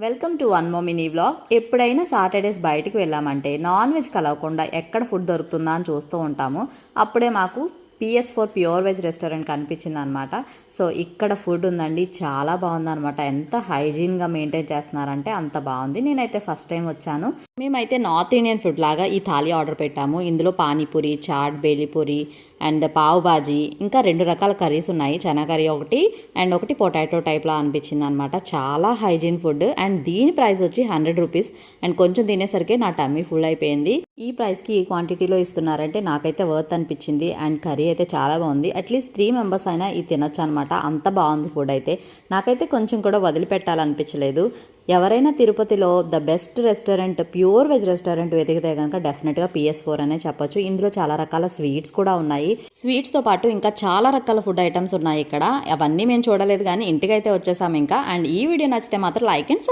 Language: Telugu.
Welcome to one more mini vlog. ఎప్పుడైనా సాటర్డేస్ బయటికి వెళ్ళామంటే నాన్ వెజ్ కలవకుండా ఎక్కడ ఫుడ్ దొరుకుతుందా అని చూస్తూ ఉంటాము. అప్పుడే మాకు PS4 ప్యూర్ వెజ్ రెస్టారెంట్ కనిపించింది అనమాట. సో ఇక్కడ ఫుడ్ ఉందండి, చాలా బాగుందనమాట. ఎంత హైజీన్గా మెయింటైన్ చేస్తున్నారంటే అంత బాగుంది. నేనైతే ఫస్ట్ టైం వచ్చాను. మేమైతే నార్త్ ఇండియన్ ఫుడ్ లాగా ఈ థాలీ ఆర్డర్ పెట్టాము. ఇందులో పానీపూరి, చాట్, బేలిపూరి అండ్ పావ్ బాజీ, ఇంకా 2 రకాల కర్రీస్ ఉన్నాయి. చనా కర్రీ ఒకటి అండ్ ఒకటి పొటాటో టైప్లా అనిపించింది అనమాట. చాలా హైజీన్ ఫుడ్ అండ్ దీని ప్రైస్ వచ్చి 100 రూపీస్. అండ్ కొంచెం తినేసరికి నా టమ్మీ ఫుల్ అయిపోయింది. ఈ ప్రైస్కి ఈ క్వాంటిటీలో ఇస్తున్నారంటే నాకైతే వర్త్ అనిపించింది. అండ్ కర్రీ అయితే చాలా బాగుంది. అట్లీస్ట్ 3 మెంబర్స్ అయినా ఇది తినొచ్చు అనమాట. అంత బాగుంది ఫుడ్ అయితే. నాకైతే కొంచెం కూడా వదిలిపెట్టాలనిపించలేదు. ఎవరైనా తిరుపతిలో the best restaurant, pure veg restaurant వెతికితే కనుక డెఫినెట్గా PS4 అనే చెప్పొచ్చు. ఇందులో చాలా రకాల స్వీట్స్ కూడా ఉన్నాయి. స్వీట్స్తో పాటు ఇంకా చాలా రకాల ఫుడ్ ఐటమ్స్ ఉన్నాయి ఇక్కడ. అవన్నీ మేము చూడలేదు కానీ ఇంటికైతే వచ్చేసాము ఇంకా. అండ్ ఈ వీడియో నచ్చితే మాత్రం లైక్ అండ్